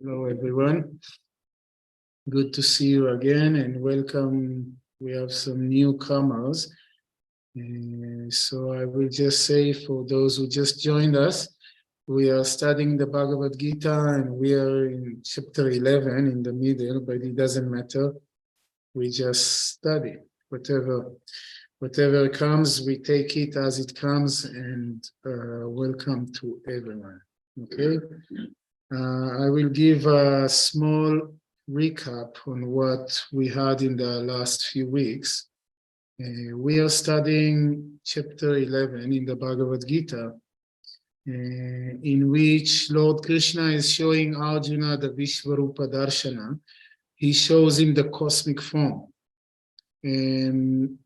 Hello, everyone. Good to see you again and welcome. We have some newcomers. So I will just say for those who just joined us, we are studying the Bhagavad Gita and we are in chapter 11 in the middle, but it doesn't matter. We just study whatever comes, we take it as it comes, and welcome to everyone. Okay. I will give a small recap on what we had in the last few weeks. We are studying chapter 11 in the Bhagavad Gita, in which Lord Krishna is showing Arjuna the Vishvarupa Darshana. He shows him the cosmic form. And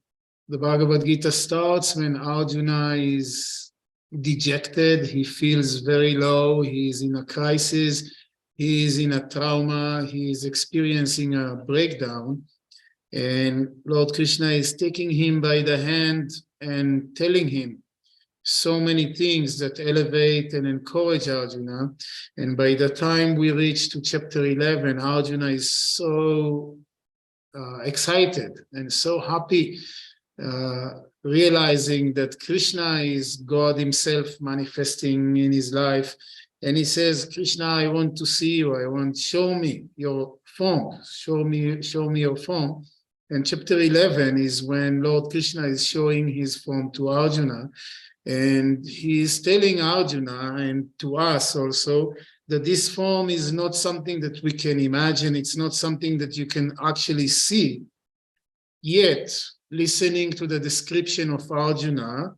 the Bhagavad Gita starts when Arjuna is dejected, he feels very low, he is in a crisis, he is in a trauma, he is experiencing a breakdown, and Lord Krishna is taking him by the hand and telling him so many things that elevate and encourage Arjuna. And by the time we reach to chapter 11, Arjuna is so excited and so happy, realizing that Krishna is God himself manifesting in his life. And he says, Krishna, I want to see you. I want, show me your form. Show me your form. And chapter 11 is when Lord Krishna is showing his form to Arjuna. And he is telling Arjuna and to us also that this form is not something that we can imagine. It's not something that you can actually see. Yet, listening to the description of Arjuna,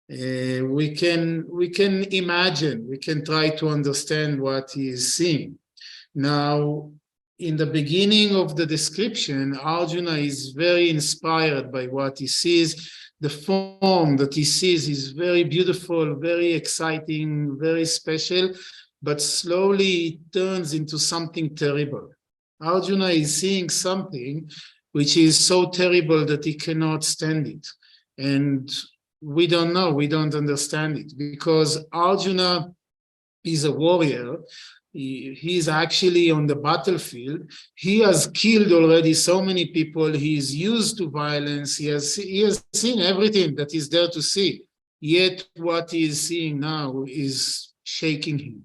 we can imagine, we can try to understand what he is seeing. Now, in the beginning of the description, Arjuna is very inspired by what he sees. The form that he sees is very beautiful, very exciting, very special, but slowly it turns into something terrible. Arjuna is seeing something which is so terrible that he cannot stand it. And we don't know, we don't understand it, because Arjuna is a warrior. He is actually on the battlefield. He has killed already so many people. He is used to violence. He has seen everything that is there to see. Yet what he is seeing now is shaking him.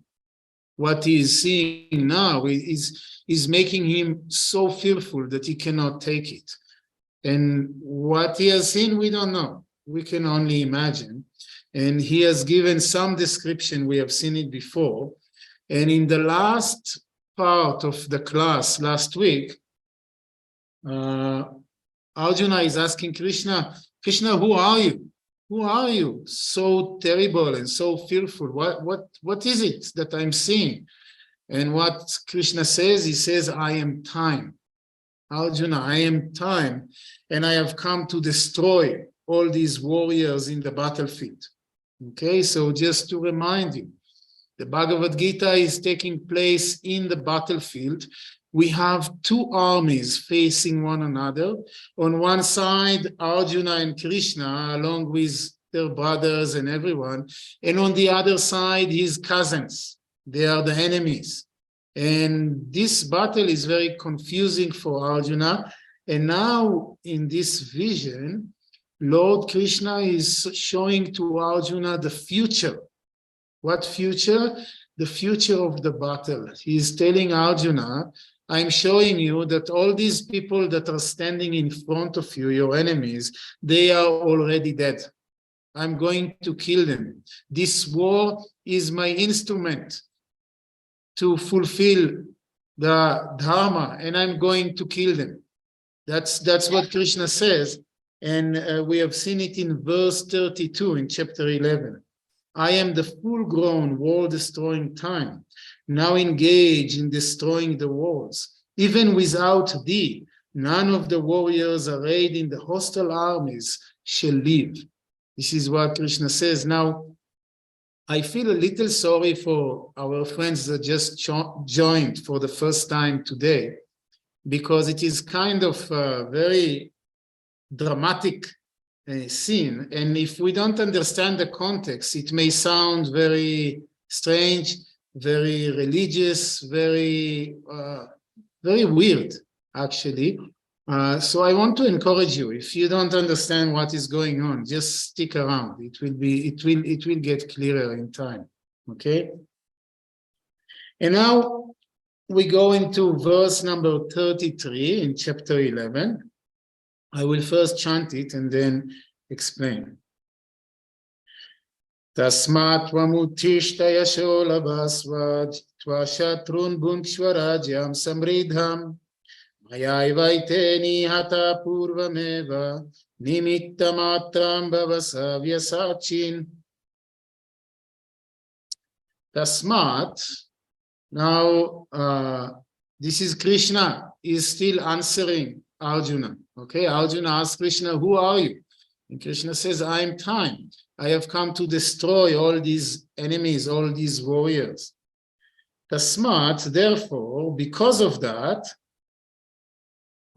What he is seeing now is making him so fearful that he cannot take it. And what he has seen, we don't know. We can only imagine. And he has given some description. We have seen it before. And in the last part of the class last week, Arjuna is asking Krishna, Krishna, who are you? Who are you? So terrible and so fearful. What is it that I'm seeing? And what Krishna says, he says, I am time. Arjuna, I am time. And I have come to destroy all these warriors in the battlefield. Okay, so just to remind you, the Bhagavad Gita is taking place in the battlefield. We have two armies facing one another. On one side, Arjuna and Krishna, along with their brothers and everyone. And on the other side, his cousins. They are the enemies. And this battle is very confusing for Arjuna. And now, in this vision, Lord Krishna is showing to Arjuna the future. What future? The future of the battle. He is telling Arjuna, I'm showing you that all these people that are standing in front of you, your enemies, they are already dead. I'm going to kill them. This war is my instrument to fulfill the dharma, and I'm going to kill them. That's what Krishna says. And we have seen it in verse 32 in chapter 11. I am the full-grown, world-destroying time, now engaged in destroying the worlds. Even without thee, none of the warriors arrayed in the hostile armies shall live. This is what Krishna says. Now, I feel a little sorry for our friends that just joined for the first time today, because it is kind of a very dramatic scene. And if we don't understand the context, it may sound very strange. very religious, very weird, actually. So I want to encourage you. If you don't understand what is going on, just stick around. It will get clearer in time. Okay. And now we go into verse number 33 in chapter 11. I will first chant it and then explain. Tasmat Tvamutishta Yasho Labasvaj Tvashatrun Bhunkshwarajyam Samridham Mayaivaiteni Hata Purvameva Nimittamatram Bhavasavyasachin. Tasmat. Now, this is Krishna is still answering Arjuna. Okay, Arjuna asks Krishna, who are you? And Krishna says, I am time. I have come to destroy all these enemies, all these warriors. Tasmat, therefore, because of that,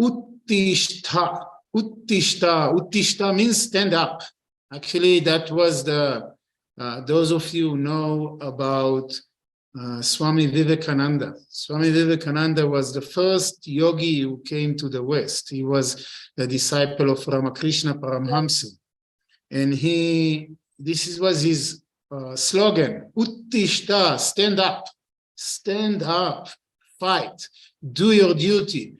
Uttishta. Uttishta means stand up. Actually, that was those of you who know about Swami Vivekananda. Swami Vivekananda was the first yogi who came to the West. He was the disciple of Ramakrishna Paramhamsa. And this was his slogan, Uttishta, stand up, fight, do your duty.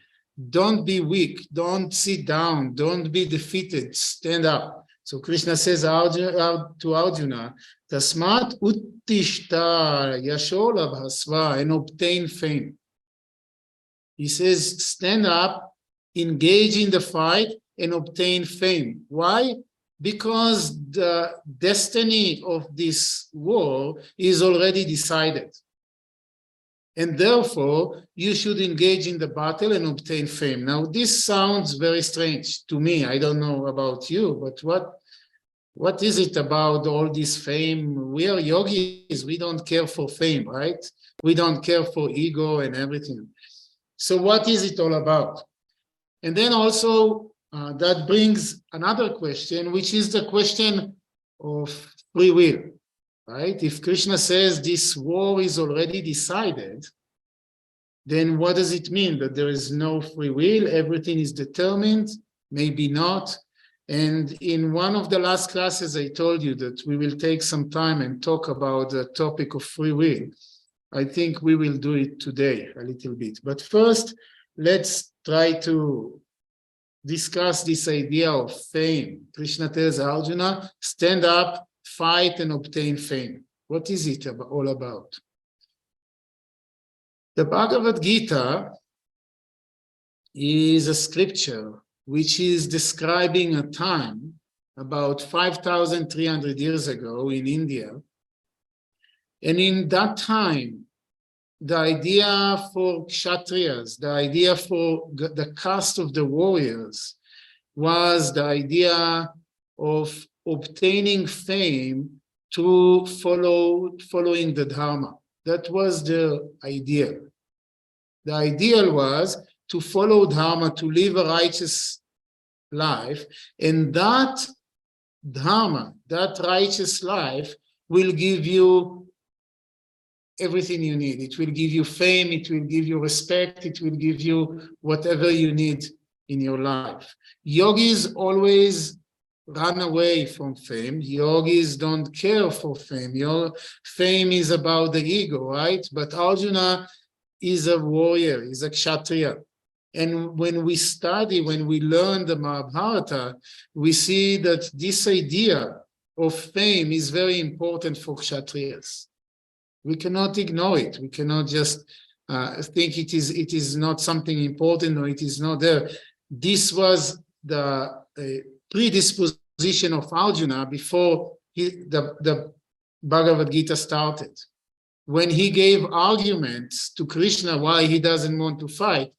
Don't be weak, don't sit down, don't be defeated, stand up. So Krishna says to Arjuna, Tasmat uttishta yashola bhasva, and obtain fame. He says, stand up, engage in the fight, and obtain fame. Why? Because the destiny of this war is already decided. And therefore, you should engage in the battle and obtain fame. Now, this sounds very strange to me. I don't know about you, but what is it about all this fame? We are yogis. We don't care for fame, right? We don't care for ego and everything. So what is it all about? And then also, that brings another question, which is the question of free will. Right? If Krishna says this war is already decided, then what does it mean? That there is no free will, everything is determined? Maybe not. And in one of the last classes, I told you that we will take some time and talk about the topic of free will. I think we will do it today a little bit. But first, let's try to discuss this idea of fame. Krishna tells Arjuna, stand up, fight and obtain fame. What is it all about? The Bhagavad Gita is a scripture which is describing a time about 5,300 years ago in India. And in that time, the idea for Kshatriyas, the idea for the caste of the warriors, was the idea of obtaining fame through following the Dharma. That was the ideal. The ideal was to follow Dharma, to live a righteous life, and that Dharma, that righteous life, will give you everything you need. It will give you fame, it will give you respect, it will give you whatever you need in your life. Yogis always run away from fame. Yogis don't care for fame. Fame is about the ego, right? But Arjuna is a warrior, is a Kshatriya. And when we study, when we learn the Mahabharata, we see that this idea of fame is very important for Kshatriyas. We cannot ignore it. We cannot just think it is not something important or it is not there. This was the predisposition of Arjuna before the Bhagavad Gita started. When he gave arguments to Krishna why he doesn't want to fight,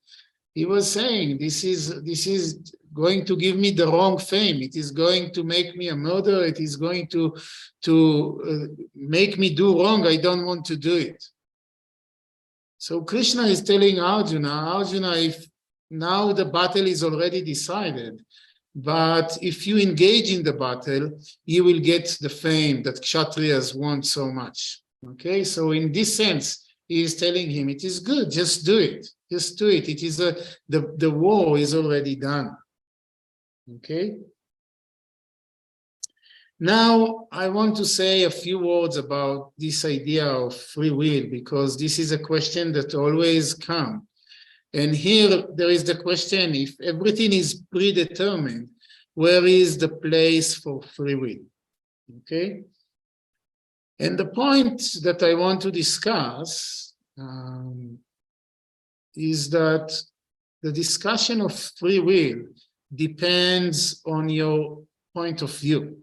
he was saying, this is going to give me the wrong fame. It is going to make me a murderer. It is going to make me do wrong. I don't want to do it. So Krishna is telling Arjuna, if now the battle is already decided, but if you engage in the battle, you will get the fame that Kshatriyas want so much. Okay, so in this sense, he is telling him, it is good, just do it. Just do it. It is the war is already done. Okay. Now, I want to say a few words about this idea of free will, because this is a question that always comes. And here there is the question, if everything is predetermined, where is the place for free will? Okay? And the point that I want to discuss is that the discussion of free will depends on your point of view.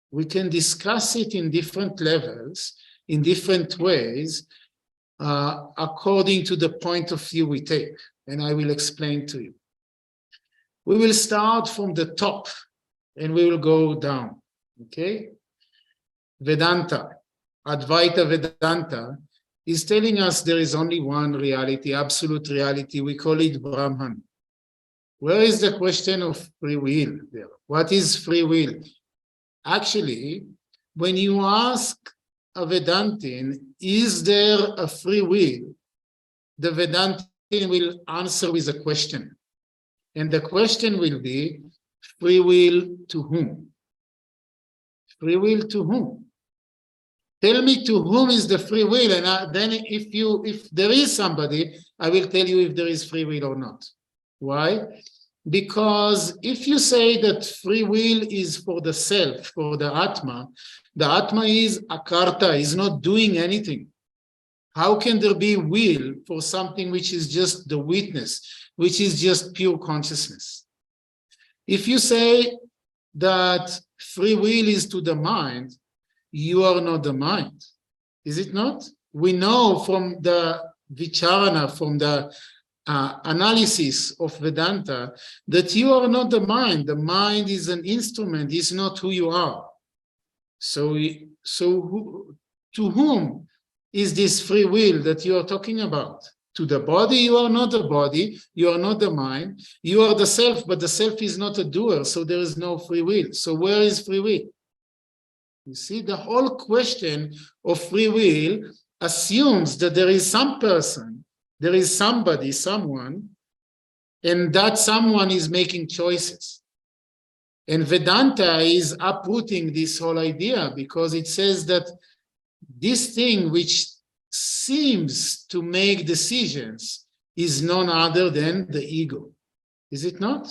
We can discuss it in different levels, in different ways, according to the point of view we take, and I will explain to you. We will start from the top, and we will go down, okay? Vedanta, Advaita Vedanta, is telling us there is only one reality, absolute reality. We call it Brahman. Where is the question of free will there? What is free will? Actually, when you ask a Vedantin, is there a free will? The Vedantin will answer with a question. And the question will be, free will to whom? Free will to whom? Tell me to whom is the free will, and then if there is somebody, I will tell you if there is free will or not. Why? Because if you say that free will is for the self, for the Atma is akarta, is not doing anything. How can there be will for something which is just the witness, which is just pure consciousness? If you say that free will is to the mind, you are not the mind, is it not? We know from the vicharana, from the analysis of Vedanta, that you are not the mind. The mind is an instrument, is not who you are. So to whom is this free will that you are talking about? To the body, you are not the body, you are not the mind, you are the self, but the self is not a doer, so there is no free will. So where is free will? You see, the whole question of free will assumes that there is some person, there is somebody, someone, and that someone is making choices. And Vedanta is uprooting this whole idea, because it says that this thing which seems to make decisions is none other than the ego. Is it not?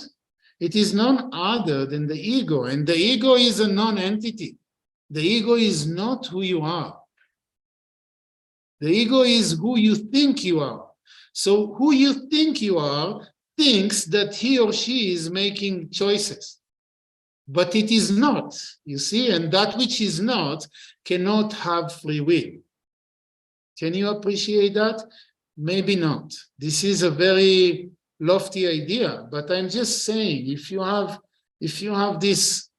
It is none other than the ego, and the ego is a non-entity. The ego is not who you are. The ego is who you think you are. So who you think you are thinks that he or she is making choices. But it is not, you see, and that which is not cannot have free will. Can you appreciate that? Maybe not. This is a very lofty idea, but I'm just saying, if you have this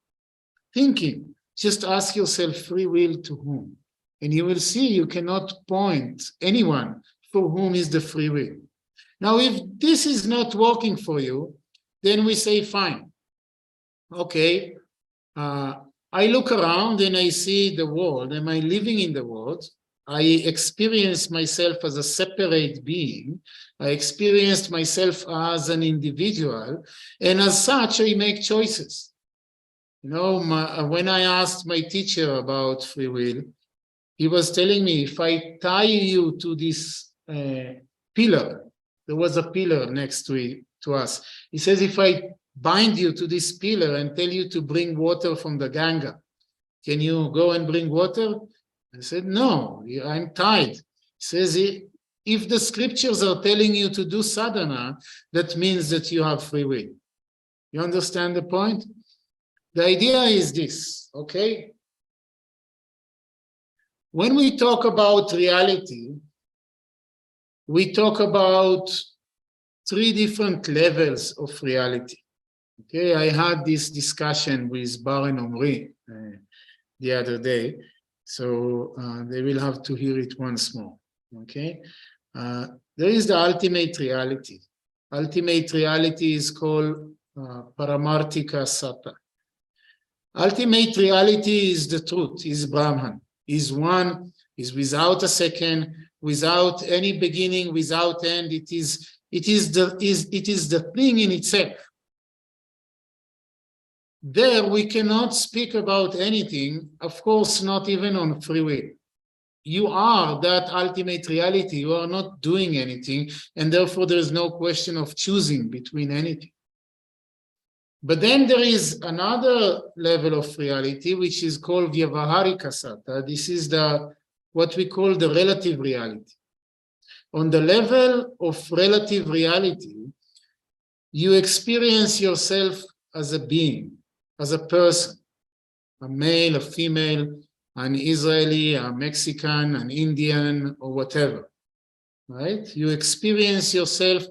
thinking, just ask yourself, free will to whom? And you will see you cannot point anyone for whom is the free will. Now, if this is not working for you, then we say, fine. Okay, I look around and I see the world. Am I living in the world? I experience myself as a separate being. I experienced myself as an individual. And as such, I make choices. You know, when I asked my teacher about free will, he was telling me, if I tie you to this pillar, there was a pillar next to us. He says, if I bind you to this pillar and tell you to bring water from the Ganga, can you go and bring water? I said, no, I'm tied. He says, if the scriptures are telling you to do sadhana, that means that you have free will. You understand the point? The idea is this, okay? When we talk about reality, we talk about 3 different levels of reality. Okay, I had this discussion with Bar and Omri the other day, so they will have to hear it once more. Okay, there is the ultimate reality. Ultimate reality is called Paramartika Satta. Ultimate reality is the truth, is Brahman, is one is without a second, without any beginning, without end. It is the thing in itself. There we cannot speak about anything, of course, not even on free will. You are that ultimate reality. You are not doing anything, and therefore there is no question of choosing between anything. But then there is another level of reality, which is called Vyavaharika Satta. This is what we call the relative reality. On the level of relative reality, you experience yourself as a being, as a person, a male, a female, an Israeli, a Mexican, an Indian, or whatever, right? You experience yourself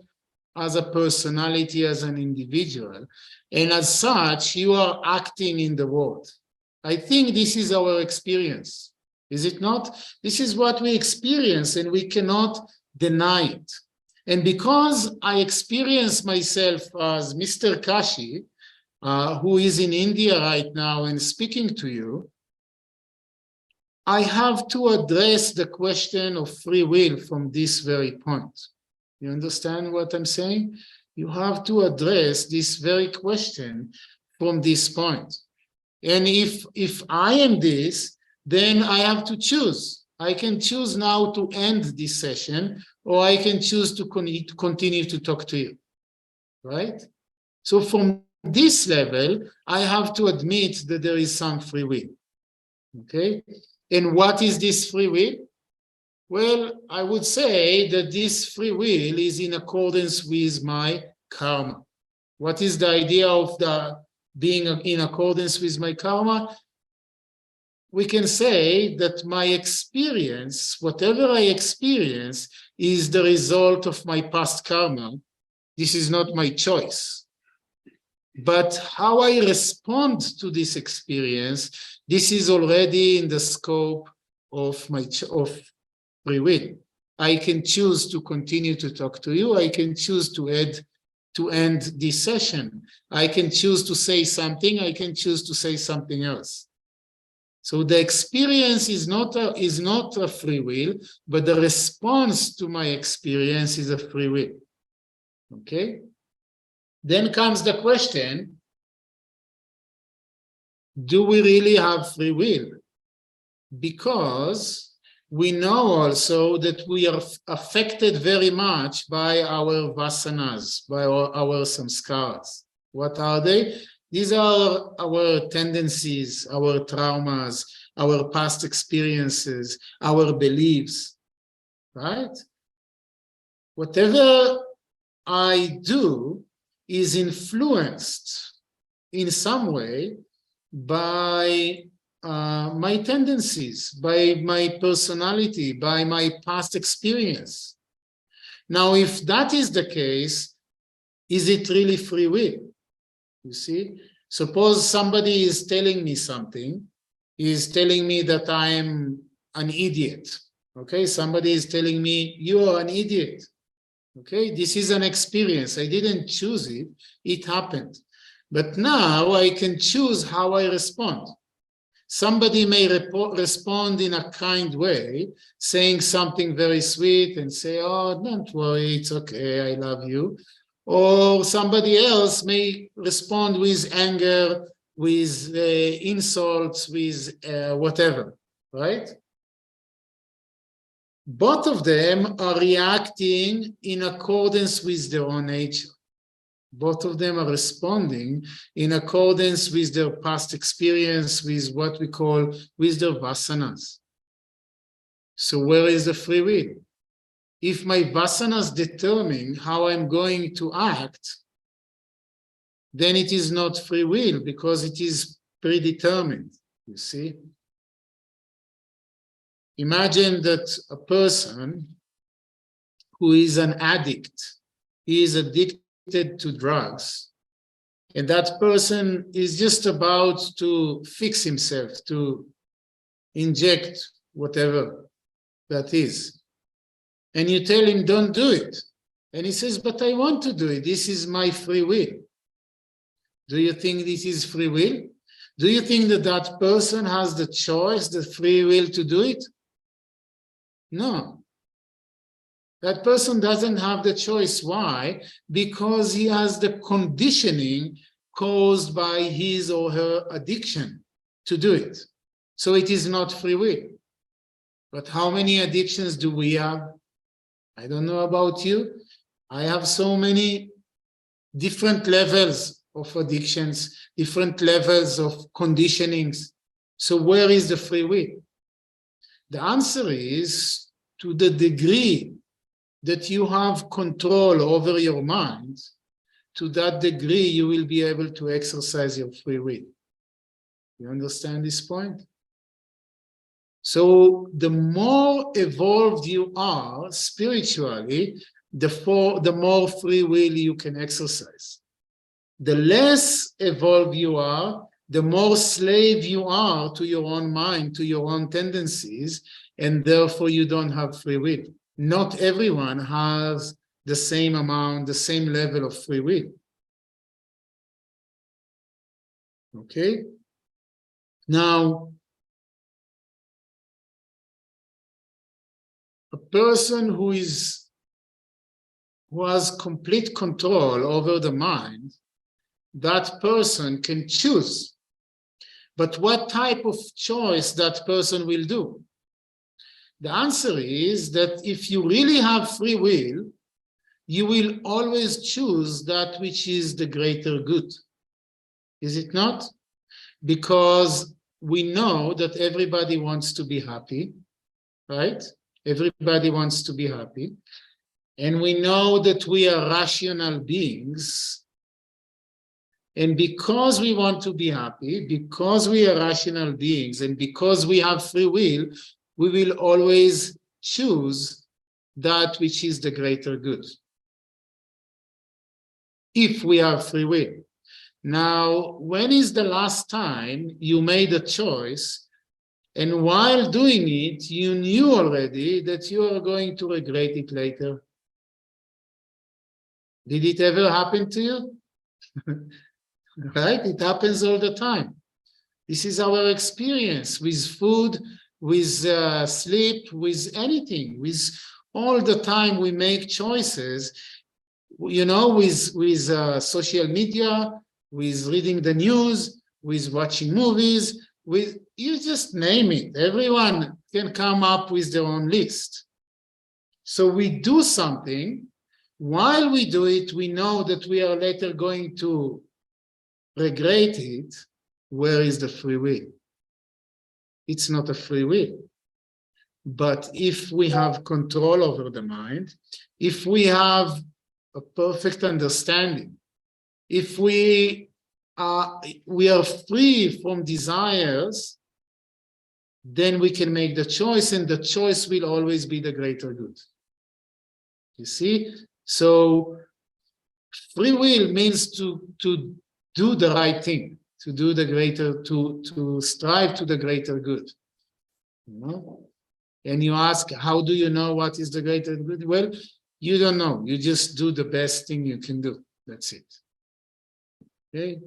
as a personality, as an individual, and as such, you are acting in the world. I think this is our experience, is it not? This is what we experience, and we cannot deny it. And because I experience myself as Mr. Kashi, who is in India right now and speaking to you, I have to address the question of free will from this very point. You understand what I'm saying? You have to address this very question from this point. And if I am this, then I have to choose. I can choose now to end this session, or I can choose to continue to talk to you, right? So from this level, I have to admit that there is some free will, okay? And what is this free will? Well, I would say that this free will is in accordance with my karma. What is the idea of being in accordance with my karma? We can say that my experience, whatever I experience, is the result of my past karma. This is not my choice. But how I respond to this experience, this is already in the scope of free will. I can choose to continue to talk to you. I can choose to end this session. I can choose to say something. I can choose to say something else. So the experience is not a free will, but the response to my experience is a free will. Okay? Then comes the question, do we really have free will? Because we know also that we are affected very much by our vasanas, by our samskaras. What are they? These are our tendencies, our traumas, our past experiences, our beliefs, right? Whatever I do is influenced in some way by my tendencies, by my personality, by my past experience. Now, if that is the case, is it really free will? You see, suppose somebody is telling me something, is telling me that I'm an idiot. Okay, somebody is telling me, you are an idiot. Okay, this is an experience. I didn't choose it, it happened. But now I can choose how I respond. Somebody may respond in a kind way, saying something very sweet and say, oh, don't worry, it's okay, I love you. Or somebody else may respond with anger, with insults, with whatever, right? Both of them are reacting in accordance with their own nature. Both of them are responding in accordance with their past experience, with what we call, with their vasanas. So where is the free will? If my vasanas determine how I'm going to act, then it is not free will because it is predetermined, you see. Imagine that a person who is an addict, he is addicted to drugs, and that person is just about to fix himself, to inject whatever that is. And you tell him, don't do it. And he says, but I want to do it. This is my free will. Do you think this is free will? Do you think that that person has the choice, the free will to do it? No. That person doesn't have the choice. Why? Because he has the conditioning caused by his or her addiction to do it. So it is not free will. But how many addictions do we have? I don't know about you. I have so many different levels of addictions, different levels of conditionings. So where is the free will? The answer is, to the degree that you have control over your mind, to that degree you will be able to exercise your free will. You understand this point? So the more evolved you are spiritually, the more free will you can exercise. The less evolved you are, the more slave you are to your own mind, to your own tendencies, and therefore you don't have free will. Not everyone has the same amount, the same level of free will. Okay? Now, a person who has complete control over the mind, that person can choose. But what type of choice that person will do? The answer is that if you really have free will, you will always choose that which is the greater good. Is it not? Because we know that everybody wants to be happy, right? Everybody wants to be happy. And we know that we are rational beings. And because we want to be happy, because we are rational beings, and because we have free will, we will always choose that which is the greater good. If we have free will. Now, when is the last time you made a choice, and while doing it, you knew already that you are going to regret it later? Did it ever happen to you? Right? It happens all the time. This is our experience with food, with sleep, with anything. With all the time we make choices, you know, with social media, with reading the news, with watching movies, with, you just name it. Everyone can come up with their own list. So we do something. While we do it, we know that we are later going to regret it. Where is the free will? It's not a free will. But if we have control over the mind, if we have a perfect understanding, if we are free from desires, then we can make the choice, and the choice will always be the greater good. You see? So free will means to do the right thing, to do the greater, to strive to the greater good. You know? And you ask, how do you know what is the greater good? Well, you don't know. You just do the best thing you can do. That's it. Okay?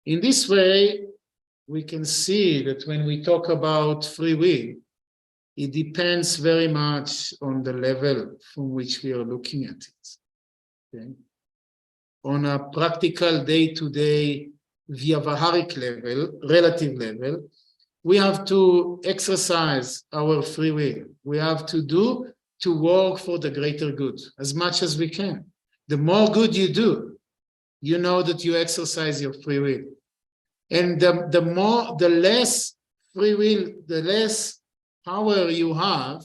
In this way, we can see that when we talk about free will, it depends very much on the level from which we are looking at it. Okay? On a practical day-to-day Vyavaharic level, relative level, we have to exercise our free will. We have to work for the greater good as much as we can. The more good you do, you know that you exercise your free will. And the less free will, the less power you have,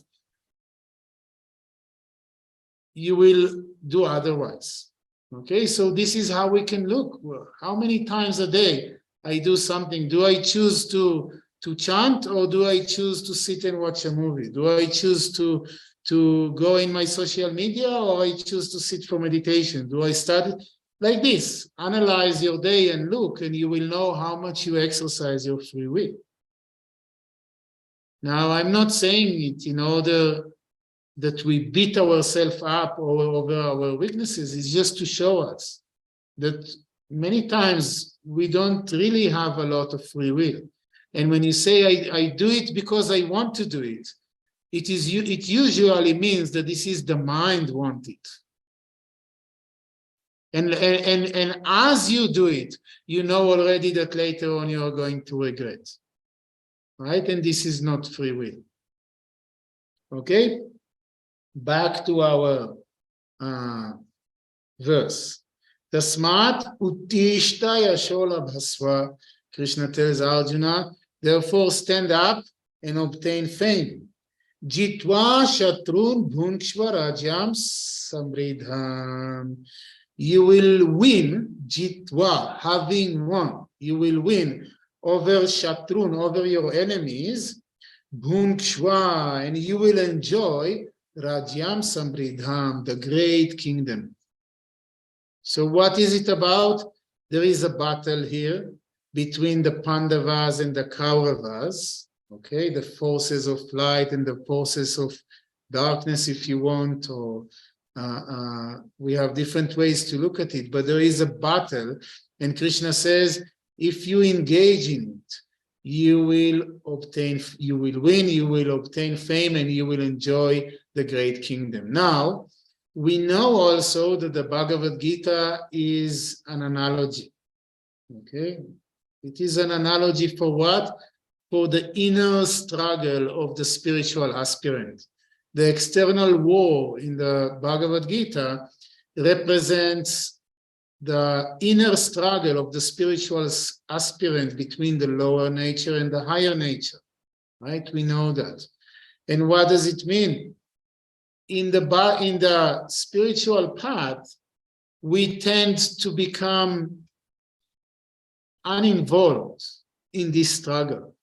you will do otherwise. Okay, so this is how we can look. How many times a day I do something? Do I choose to chant, or do I choose to sit and watch a movie? Do I choose to go in my social media, or I choose to sit for meditation? Do I study? Like this, analyze your day and look, and you will know how much you exercise your free will. Now, I'm not saying it in order that we beat ourselves up over our weaknesses. It's just to show us that many times we don't really have a lot of free will. And when you say, I do it because I want to do it, it usually means that this is the mind want it. And as you do it, you know already that later on you are going to regret. Right? And this is not free will. Okay? Back to our verse. Tasmat uttishta yashola bhasva. Krishna tells Arjuna, therefore stand up and obtain fame. Jitva shatrun bhunkshva rajyam samridham. You will win, jitva, having won. You will win over shatrun, over your enemies, bhunkshva, and you will enjoy rajyam samridham, the great kingdom. So what is it about? There is a battle here between the Pandavas and the Kauravas, okay, the forces of light and the forces of darkness, if you want, or we have different ways to look at it, but there is a battle, and Krishna says, if you engage in it, you will win, you will obtain fame, and you will enjoy the great kingdom. Now, we know also that the Bhagavad Gita is an analogy, okay? It is an analogy for what? For the inner struggle of the spiritual aspirant. The external war in the Bhagavad Gita represents the inner struggle of the spiritual aspirant between the lower nature and the higher nature, right? We know that. And what does it mean? In the spiritual path, we tend to become uninvolved in this struggle.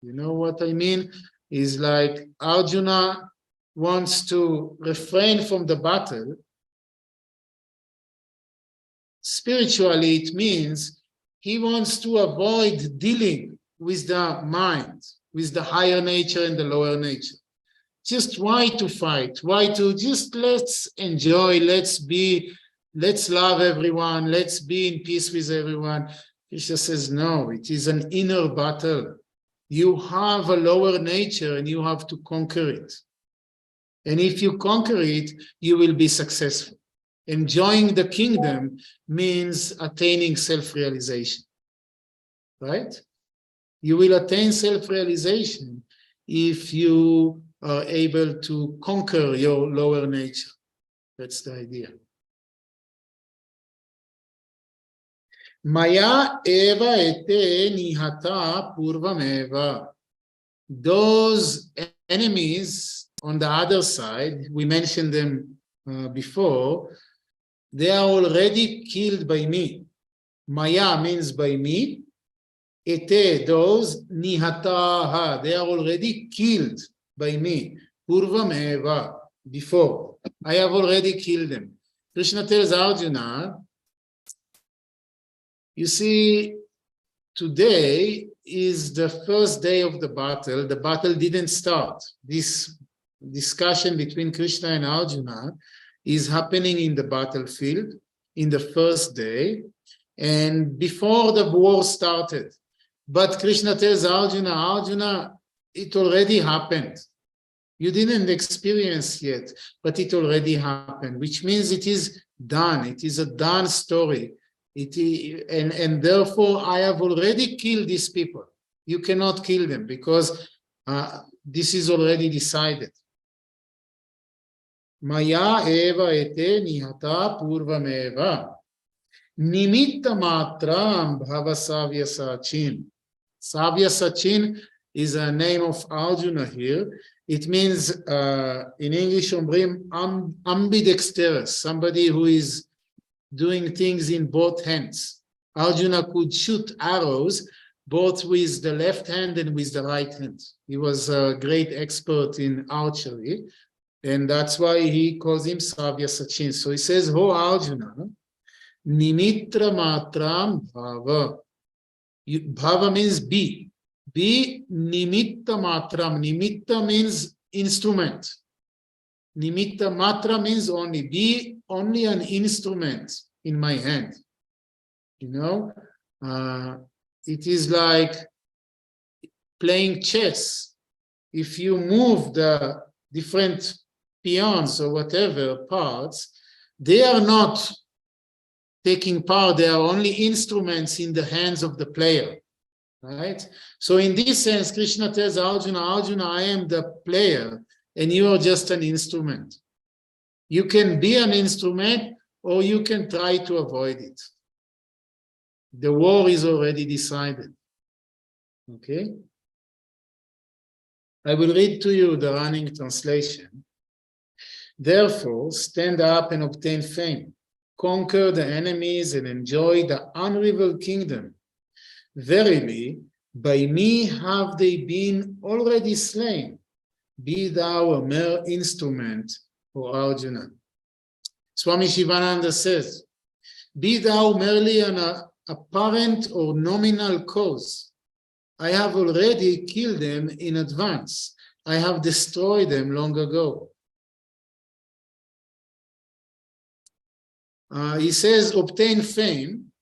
You know what I mean? Is like Arjuna wants to refrain from the battle. Spiritually, it means he wants to avoid dealing with the mind, with the higher nature and the lower nature. Just why to fight? Why to just let's enjoy, let's love everyone, let's be in peace with everyone. Krishna says, no, it is an inner battle. You have a lower nature and you have to conquer it. And if you conquer it, you will be successful. Enjoying the kingdom means attaining self-realization, right? You will attain self-realization if you are able to conquer your lower nature. That's the idea. Maya eva ete nihata purvameva. Those enemies on the other side, we mentioned them before, they are already killed by me. Maya means by me. Ete, those, nihataha, they are already killed by me. Purvameva, before. I have already killed them. Krishna tells Arjuna, you see, today is the first day of the battle. The battle didn't start. This discussion between Krishna and Arjuna is happening in the battlefield in the first day and before the war started. But Krishna tells Arjuna, Arjuna, it already happened. You didn't experience yet, but it already happened, which means it is done. It is a done story. And therefore, I have already killed these people. You cannot kill them because this is already decided. Maya eva ete nihata purvameva. Nimitta matram bhava savya sachin. Savya sachin is a name of Arjuna here. It means, in English, ambidextrous, somebody who is doing things in both hands. Arjuna could shoot arrows both with the left hand and with the right hand. He was a great expert in archery, and that's why he calls him Savya Sachin. So he says, Ho Arjuna, nimitra matram bhava. Bhava means be. Be nimitta matram. Nimitta means instrument. Nimitta matra means only. Be only an instrument in my hand. You know, it is like playing chess. if you move the different peons or whatever parts, they are not taking part, they are only instruments in the hands of the player, right? So in this sense, Krishna tells Arjuna, Arjuna, I am the player and you are just an instrument. You can be an instrument or you can try to avoid it. The war is already decided, okay? I will read to you the running translation. Therefore, stand up and obtain fame. Conquer the enemies and enjoy the unrivaled kingdom. Verily, by me have they been already slain. Be thou a mere instrument for Arjuna. Swami Shivananda says, be thou merely an apparent or nominal cause. I have already killed them in advance. I have destroyed them long ago. He says, obtain fame.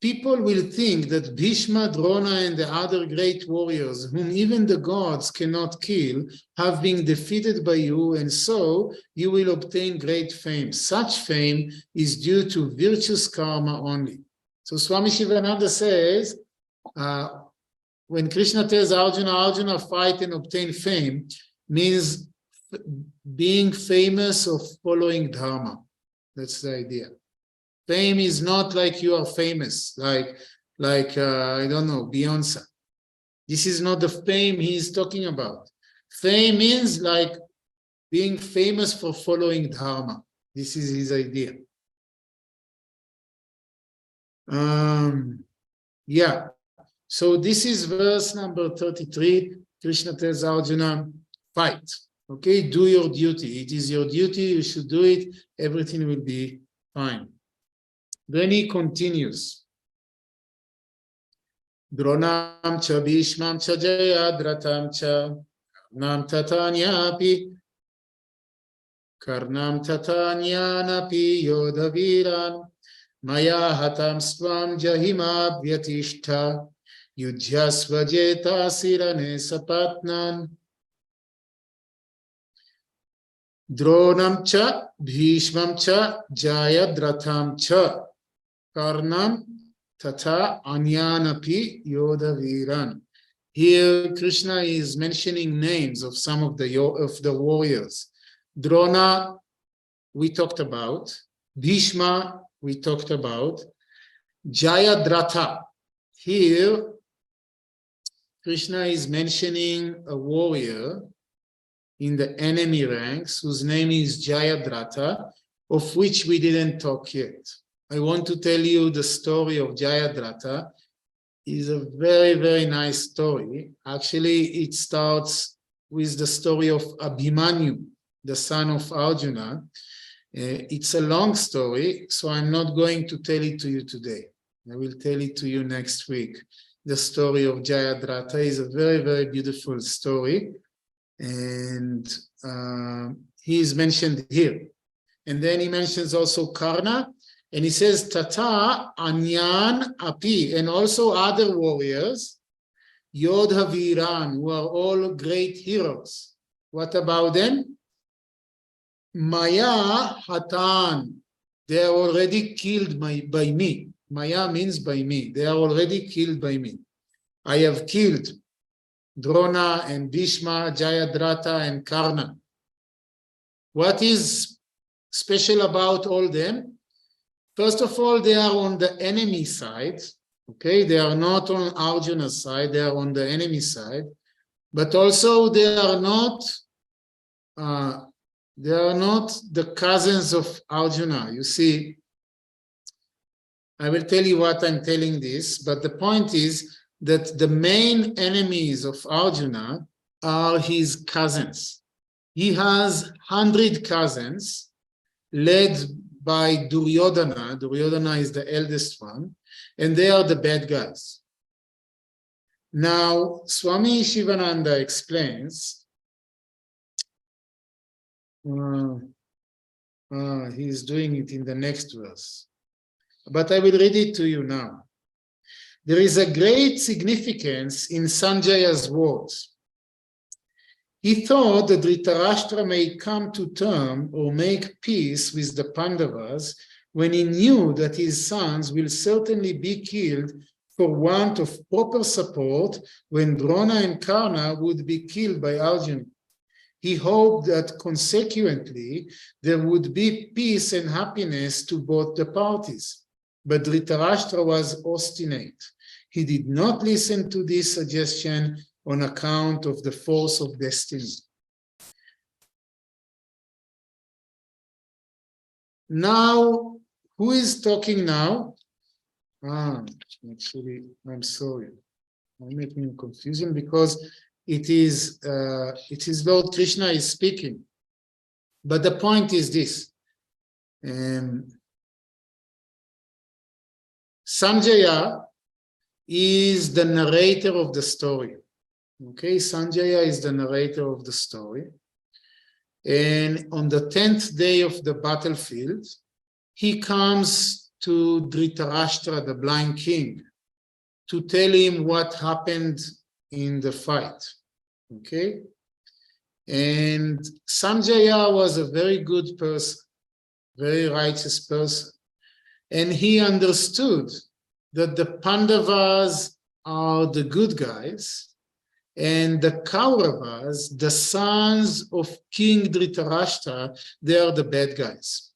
People will think that Bhishma, Drona, and the other great warriors, whom even the gods cannot kill, have been defeated by you, and so you will obtain great fame. Such fame is due to virtuous karma only. So Swami Shivananda says, when Krishna tells Arjuna, Arjuna, fight and obtain fame, means being famous or following dharma. That's the idea. Fame is not like you are famous, like I don't know, Beyonce. This is not the fame he is talking about. Fame means like being famous for following dharma. This is his idea. Yeah. So this is verse number 33. Krishna tells Arjuna, fight. Okay, do your duty. It is your duty. You should do it. Everything will be fine. Then he continues. Dronam cha bhishmam cha jayadratam cha karnam tatanyanapi yodaviran maya hatam swam jahima vyatishta yudhyasvajeta sirane sapatnan. Dronam cha bhishmam cha jayadratam cha karnam tata anyanapi yodaviran. Here Krishna is mentioning names of some of the warriors. Drona we talked about, Bhishma we talked about, Jayadratha. Here Krishna is mentioning a warrior in the enemy ranks whose name is Jayadratha, of which we didn't talk yet. I want to tell you the story of Jayadratha. It's a very, very nice story. Actually, it starts with the story of Abhimanyu, the son of Arjuna. It's a long story, so I'm not going to tell it to you today. I will tell it to you next week. The story of Jayadratha is a very, very beautiful story, and he is mentioned here. And then he mentions also Karna, and he says Tata, Anyan, Api, and also other warriors, Yodhaviran, who are all great heroes. What about them? Maya Hatan, they are already killed by me. Maya means by me. They are already killed by me. I have killed Drona and Bhishma, Jayadratha and Karna. What is special about all them? First of all, they are on the enemy side. Okay, they are not on Arjuna's side, they are on the enemy side. But also they are not the cousins of Arjuna. You see, I will tell you what I'm telling this, but the point is that the main enemies of Arjuna are his cousins. He has 100 cousins led by Duryodhana. Duryodhana is the eldest one, and they are the bad guys. Now, Swami Shivananda explains, he's doing it in the next verse, but I will read it to you now. There is a great significance in Sanjaya's words. He thought that Dhritarashtra may come to term or make peace with the Pandavas when he knew that his sons will certainly be killed for want of proper support when Drona and Karna would be killed by Arjuna. He hoped that consequently there would be peace and happiness to both the parties. But Dhritarashtra was obstinate. He did not listen to this suggestion on account of the force of destiny. Now, who is talking now? Actually, I'm sorry. I'm making confusion because it is Lord Krishna is speaking. But the point is this. Sanjaya is the narrator of the story. Okay, Sanjaya is the narrator of the story. And on the 10th day of the battlefield, he comes to Dhritarashtra, the blind king, to tell him what happened in the fight. Okay? And Sanjaya was a very good person, very righteous person. And he understood that the Pandavas are the good guys, and the Kauravas, the sons of King Dhritarashtra, they are the bad guys.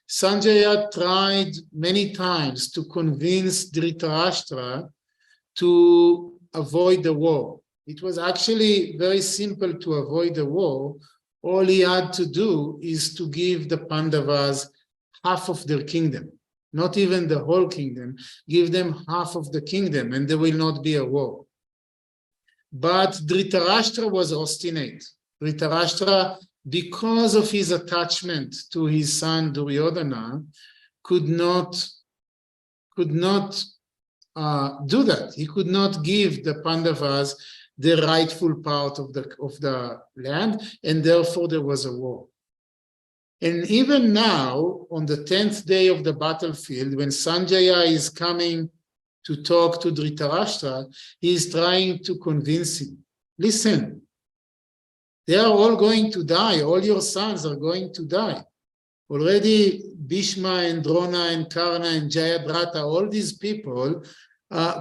Sanjaya tried many times to convince Dhritarashtra to avoid the war. It was actually very simple to avoid the war. All he had to do is to give the Pandavas half of their kingdom, not even the whole kingdom, give them half of the kingdom and there will not be a war. But Dhritarashtra was obstinate. Dhritarashtra, because of his attachment to his son Duryodhana, could not do that. He could not give the Pandavas the rightful part of the land, and therefore there was a war. And even now, on the 10th day of the battlefield, when Sanjaya is coming to talk to Dhritarashtra, he is trying to convince him, listen, they are all going to die. All your sons are going to die. Already Bhishma and Drona and Karna and Jayadratha, all these people,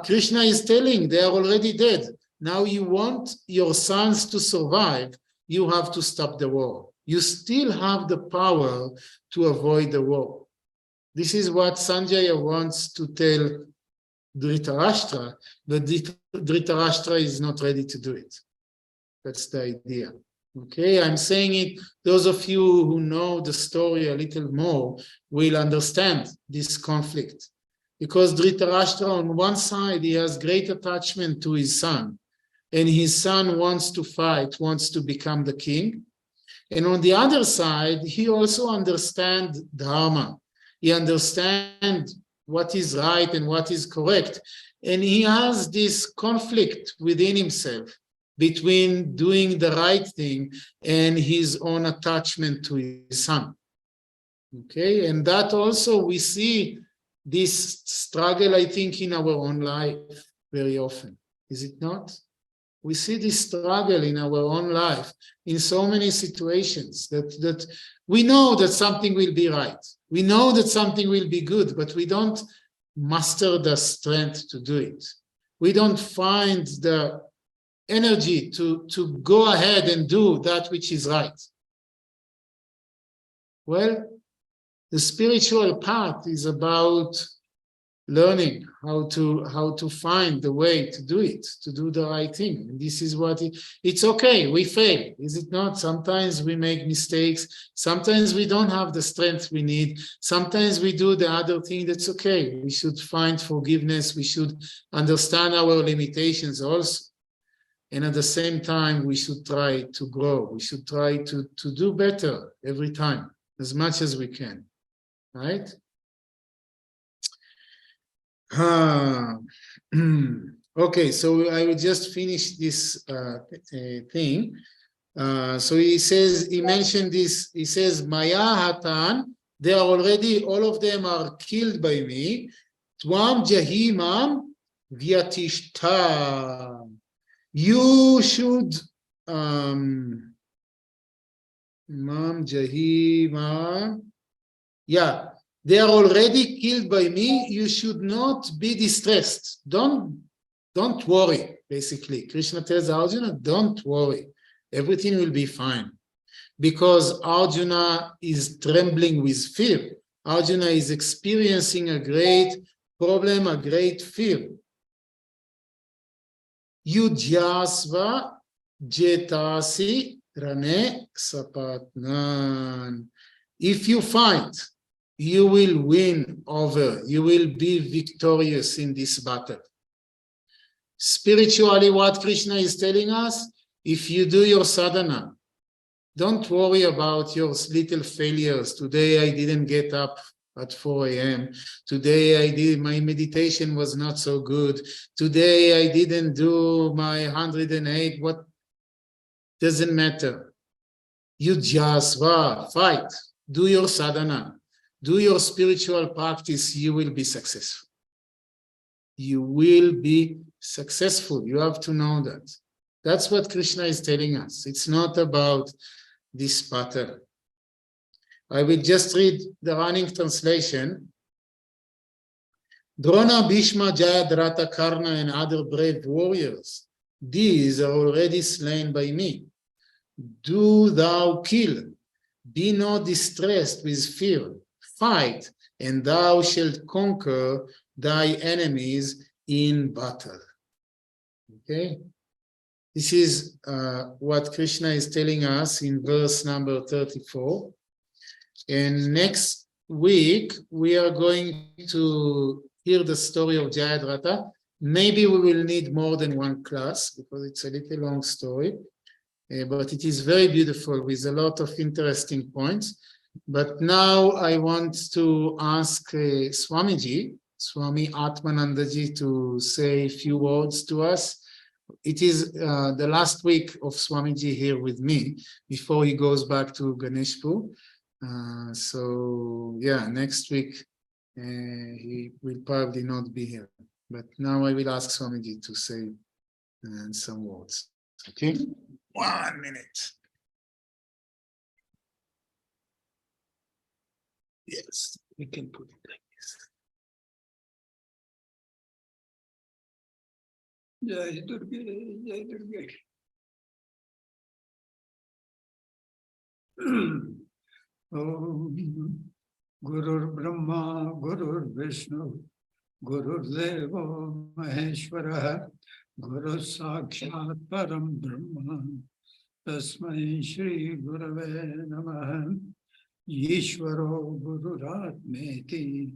Krishna is telling they are already dead. Now you want your sons to survive, you have to stop the war. You still have the power to avoid the war. This is what Sanjaya wants to tell Dhritarashtra, but Dhritarashtra is not ready to do it. That's the idea. Okay, I'm saying it, those of you who know the story a little more will understand this conflict. Because Dhritarashtra, on one side, he has great attachment to his son, and his son wants to fight, wants to become the king. And on the other side, he also understands dharma. He understands what is right and what is correct. And he has this conflict within himself between doing the right thing and his own attachment to his son. Okay, and that also we see this struggle, I think, in our own life very often. Is it not? We see this struggle in our own life in so many situations that we know that something will be right. We know that something will be good, but we don't muster the strength to do it. We don't find the energy to go ahead and do that which is right. Well, the spiritual path is about learning how to find the way to do it, to do the right thing. And this is what it's okay, we fail, is it not? Sometimes we make mistakes, sometimes we don't have the strength we need, sometimes we do the other thing. That's okay. We should find forgiveness, we should understand our limitations also. And at the same time, we should try to grow, we should try to do better every time, as much as we can, right? Okay, so I will just finish this thing. So he mentioned this, he says, Maya Hatan, they are already, all of them are killed by me. Tvam Jahimam Vyatishta. You should Mam Jahima. Yeah, they are already killed by me. You should not be distressed. Don't worry, basically. Krishna tells Arjuna, don't worry. Everything will be fine. Because Arjuna is trembling with fear. Arjuna is experiencing a great problem, a great fear. Yudhyasva jetasi rane sapatnan. If you fight, you will win over, you will be victorious in this battle. Spiritually, what Krishna is telling us, if you do your sadhana, don't worry about your little failures. Today I didn't get up at 4 a.m. Today my meditation was not so good. Today I didn't do my 108. What doesn't matter. You just fight. Do your sadhana. Do your spiritual practice. You will be successful. You will be successful. You have to know that. That's what Krishna is telling us. It's not about this battle. I will just read the running translation. Drona, Bhishma, Jayadratha, Karna, and other brave warriors, these are already slain by me. Do thou kill, be not distressed with fear, fight, and thou shalt conquer thy enemies in battle. Okay? This is what Krishna is telling us in verse number 34. And next week, we are going to hear the story of Jayadratha. Maybe we will need more than one class because it's a little long story. But it is very beautiful with a lot of interesting points. But now I want to ask Swamiji, Swami Atmananda ji, to say a few words to us. It is the last week of Swamiji here with me before he goes back to Ganeshpur. So yeah, next week he will probably not be here. But now I will ask Swamiji to say some words. Okay, 1 minute. Yes, we can put it like this. Jai Durga, Jai Durga. Om Gurur Brahma, Gurur Vishnu, Gurur Deva Maheshwara, Guru Sakshat Param Brahma, Tasmai Shri Gurave Namaha, Ishvaro Gururatmeti,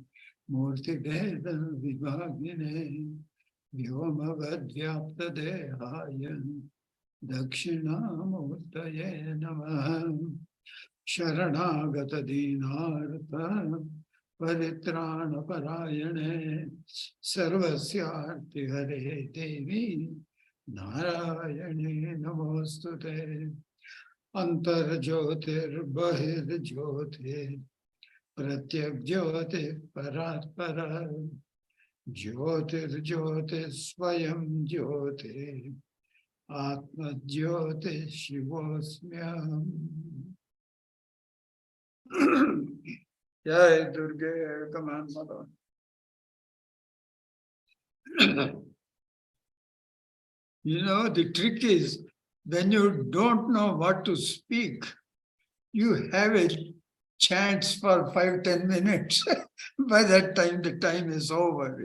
Murti Veda Vibhagine, Vyomavadyapta Dehaya, Dakshinamurtaye Namaha, Sharanagata Dinartha, Paritrana Parayane, Sarvasyarti Hare Devi, Narayane Namostute, Antar Jyotir Bahir Jyotir, Pratyak Jyotir Parat Parat, Jyotir Jyotir Swayam Jyotir, Atma Jyotir Shivosmyam. Jai Durga, come on, mother. You know, the trick is when you don't know what to speak, you have a chance for 5-10 minutes. By that time, the time is over.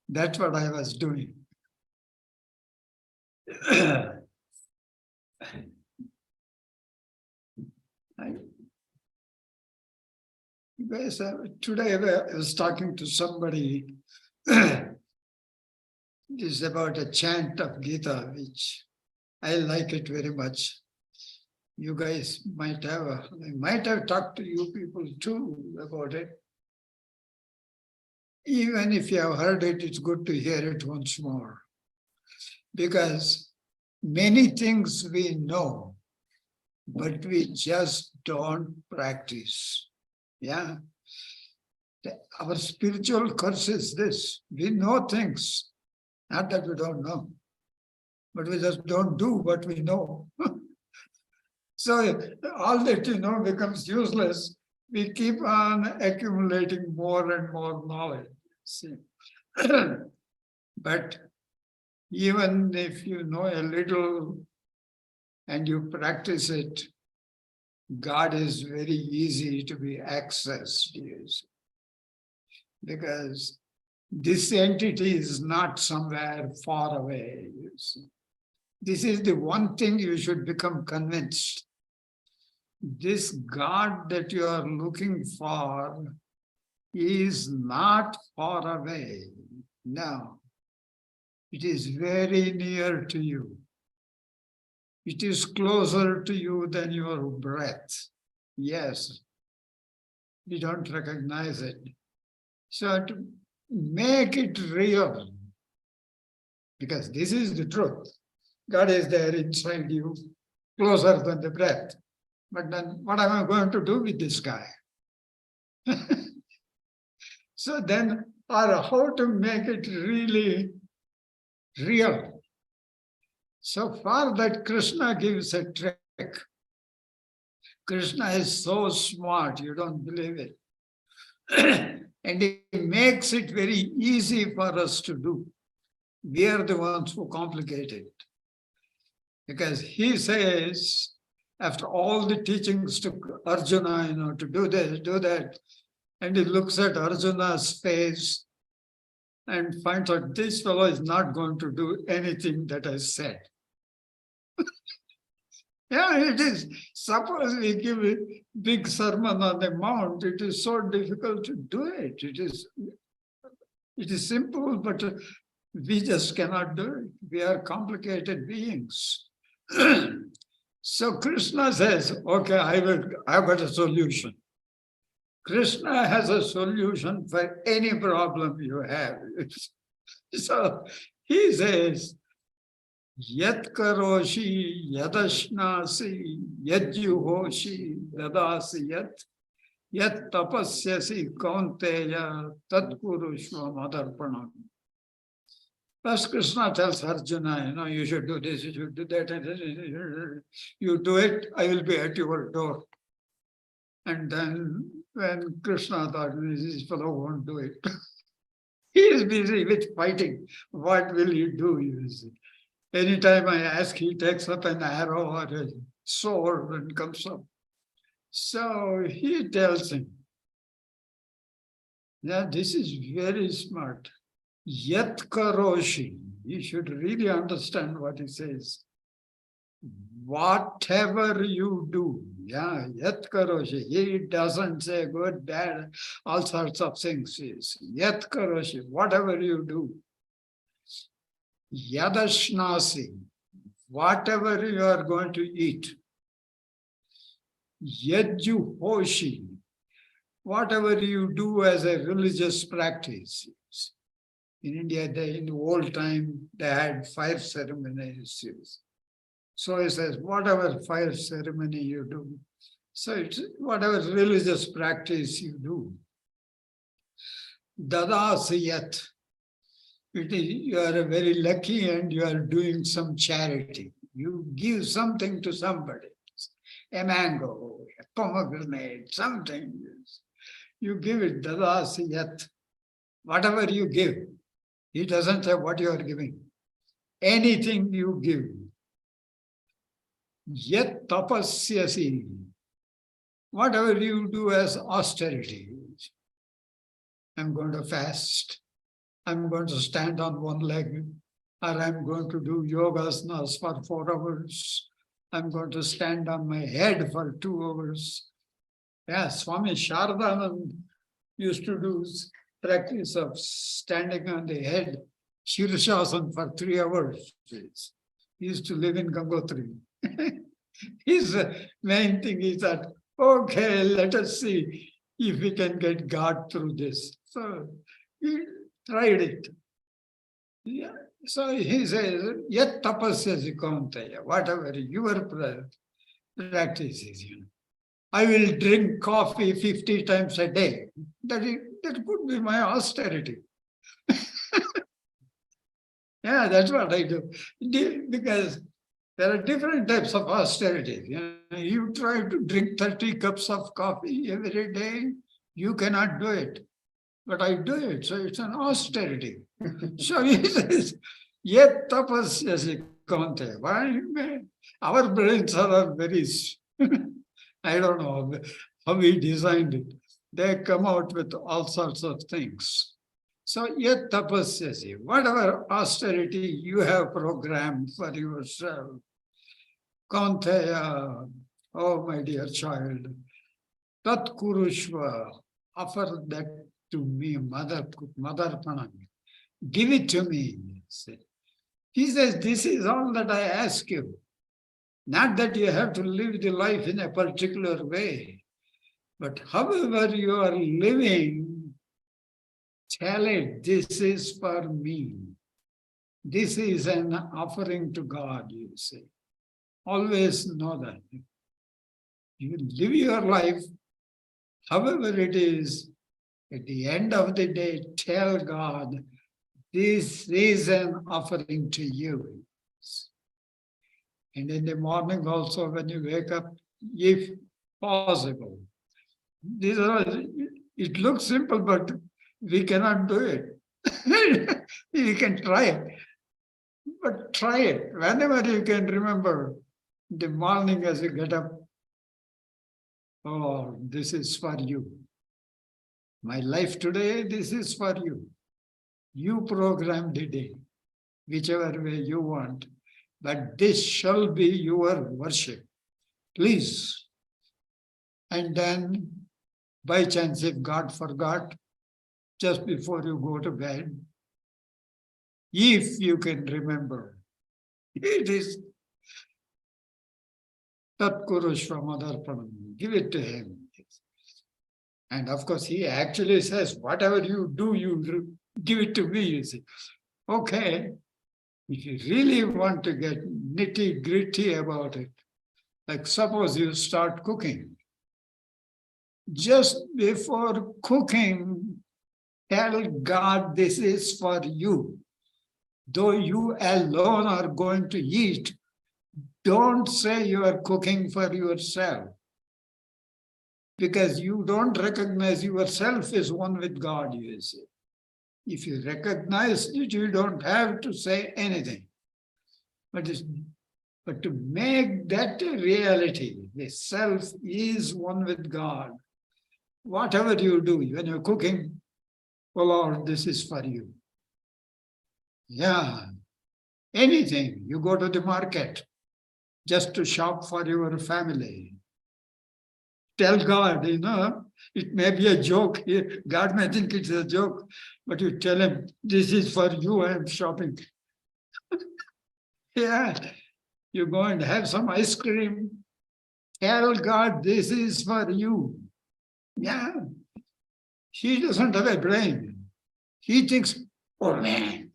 That's what I was doing. Guys, today I was talking to somebody. This is about a chant of Gita, which I like it very much. You guys might have talked to you people too about it. Even if you have heard it, it's good to hear it once more. Because many things we know, but we just don't practice. Yeah. Our spiritual curse is this. We know things, not that we don't know, but we just don't do what we know. So all that you know becomes useless. We keep on accumulating more and more knowledge. See? But even if you know a little and you practice it, God is very easy to be accessed. Yes. Because this entity is not somewhere far away. You see. This is the one thing you should become convinced. This God that you are looking for is not far away. No, it is very near to you. It is closer to you than your breath. Yes, we don't recognize it. So to make it real, because this is the truth. God is there inside you, closer than the breath. But then what am I going to do with this guy? So then, or how to make it really real? So far that Krishna gives a trick. Krishna is so smart, you don't believe it. And he makes it very easy for us to do. We are the ones who complicate it. Because he says, after all the teachings to Arjuna, to do this, do that, and he looks at Arjuna's face and finds out this fellow is not going to do anything that I said. Yeah, it is. Suppose we give a big sermon on the mount, it is so difficult to do it. It is simple, but we just cannot do it. We are complicated beings. So Krishna says, okay, I've got a solution. Krishna has a solution for any problem you have. So he says, Yat karoshi yadashnasi yadjuhoshi dadasi yat tapasyasi kaunteya tadkurushva madarpanam. First Krishna tells Arjuna, you should do this, you should do that. You do it, I will be at your door. And then when Krishna thought, this fellow won't do it. He is busy with fighting. What will he do? You see? Anytime I ask, he takes up an arrow or a sword and comes up. So he tells him, this is very smart. Yat karoshi. You should really understand what he says. Whatever you do, yat karoshi. He doesn't say good, bad, all sorts of things. Yat karoshi, whatever you do. Yadashnasi, whatever you are going to eat. Yajjuhoshi, whatever you do as a religious practice. In India, in the old time, they had fire ceremonies. So he says, whatever fire ceremony you do, so it's whatever religious practice you do. Dadasiyat, you are very lucky and you are doing some charity. You give something to somebody, a mango, a pomegranate, something. You give it, dadasiyat, whatever you give. He doesn't say what you are giving. Anything you give. Yet tapasyasi, whatever you do as austerity. I'm going to fast. I'm going to stand on one leg. Or I'm going to do yogasanas for 4 hours. I'm going to stand on my head for 2 hours. Swami Shardanand used to do practice of standing on the head, Shirshasana for 3 hours. He used to live in Gangotri. His main thing is that, okay, let us see if we can get God through this. So he tried it. So he says, yet tapasya kaunteya, whatever your practice is. I will drink coffee 50 times a day. That could be my austerity. Yeah, that's what I do. Because there are different types of austerity. You try to drink 30 cups of coffee every day, you cannot do it. But I do it, so it's an austerity. So he says, yet tapasyasi kante. Why? Our brains are very, I don't know how we designed it. They come out with all sorts of things. So yet tapasyasi, whatever austerity you have programmed for yourself, kanteya, oh my dear child, tat kurushva, offer that to me, mother Panam. Give it to me. He says, this is all that I ask you. Not that you have to live the life in a particular way, but however you are living, tell it, this is for me. This is an offering to God, you say. Always know that. You live your life, however it is, at the end of the day, tell God, this is an offering to you. And in the morning also, when you wake up, if possible. It looks simple, but we cannot do it. We can try it, but try it. Whenever you can remember, the morning as you get up, oh, this is for you. My life today, this is for you. You program the day, whichever way you want, but this shall be your worship. Please. And then, by chance, if God forgot, just before you go to bed, if you can remember, it is Tat Kurushva Madarpanam. Give it to him. And of course, he actually says, whatever you do, you give it to me, you see. Okay, if you really want to get nitty-gritty about it, like suppose you start cooking. Just before cooking, tell God this is for you. Though you alone are going to eat, don't say you are cooking for yourself. Because you don't recognize yourself as one with God, you see. If you recognize it, you don't have to say anything. But to make that a reality, the self is one with God. Whatever you do, when you're cooking, oh Lord, this is for you. Yeah, anything. You go to the market just to shop for your family. Tell God, it may be a joke. God may think it's a joke, but you tell him, this is for you, I am shopping. Yeah, you go and have some ice cream. Tell God, this is for you. Yeah, he doesn't have a brain. He thinks, oh man,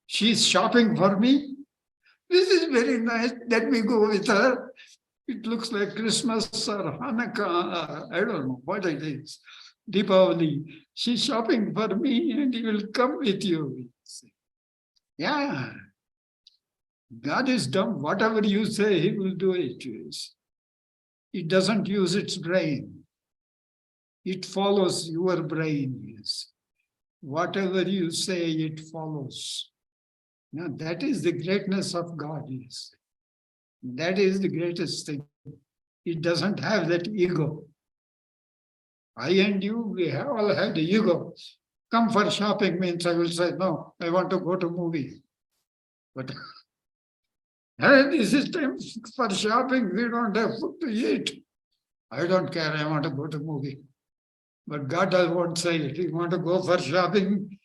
she's shopping for me. This is very nice. Let me go with her. It looks like Christmas or Hanukkah. I don't know what it is. Deepavali. She's shopping for me and he will come with you. Yeah. God is dumb. Whatever you say, he will do it. It doesn't use its brain. It follows your brain. Whatever you say, it follows. Now, that is the greatness of God. That is the greatest thing. It doesn't have that ego. I and you, we all have the ego. Come for shopping means I will say, no, I want to go to movie. But hey, this is time for shopping. We don't have food to eat. I don't care. I want to go to movie. But God won't say it. If you want to go for shopping,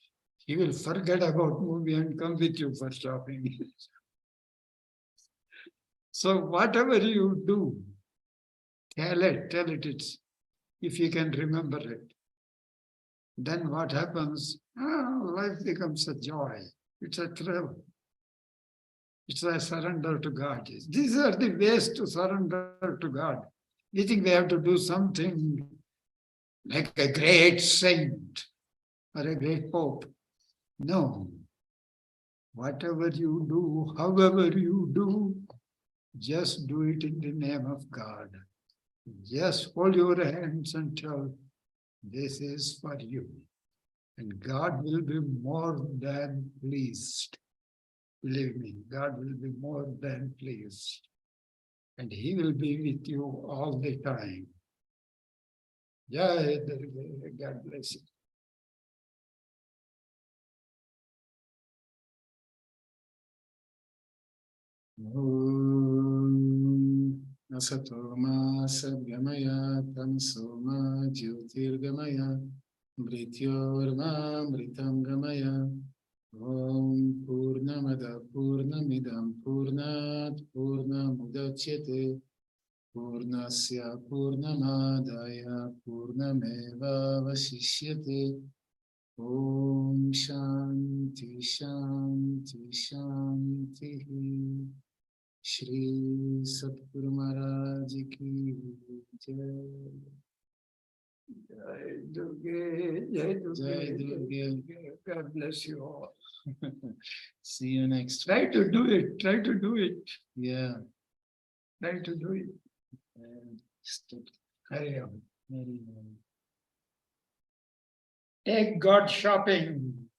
he will forget about movie and come with you for shopping. So whatever you do, tell it, if you can remember it. Then what happens? Life becomes a joy. It's a thrill. It's a surrender to God. These are the ways to surrender to God. We think we have to do something like a great saint or a great pope. No. Whatever you do, however you do, just do it in the name of God. Just hold your hands and tell, this is for you. And God will be more than pleased. Believe me, God will be more than pleased. And He will be with you all the time. Jai Durga, God bless you. Om Asato Ma Sadgamaya Tamso Ma Jyotirgamaya Mrityorma Mritam Gamaya Om Purnamada Purnamidam Purnat Purnamudachyate Purnasya Purnamadaya Purnameva Vasishyate Om Shanti Shanti Shanti Shri Satguru Maharaj Ki Jai. Jai Durga, Jai Durga, Jai Durga. God bless you all. See you next Try week. to do it. Try to do it. Yeah. Try to do it. Stop. Hurry on. Very well. Take God shopping.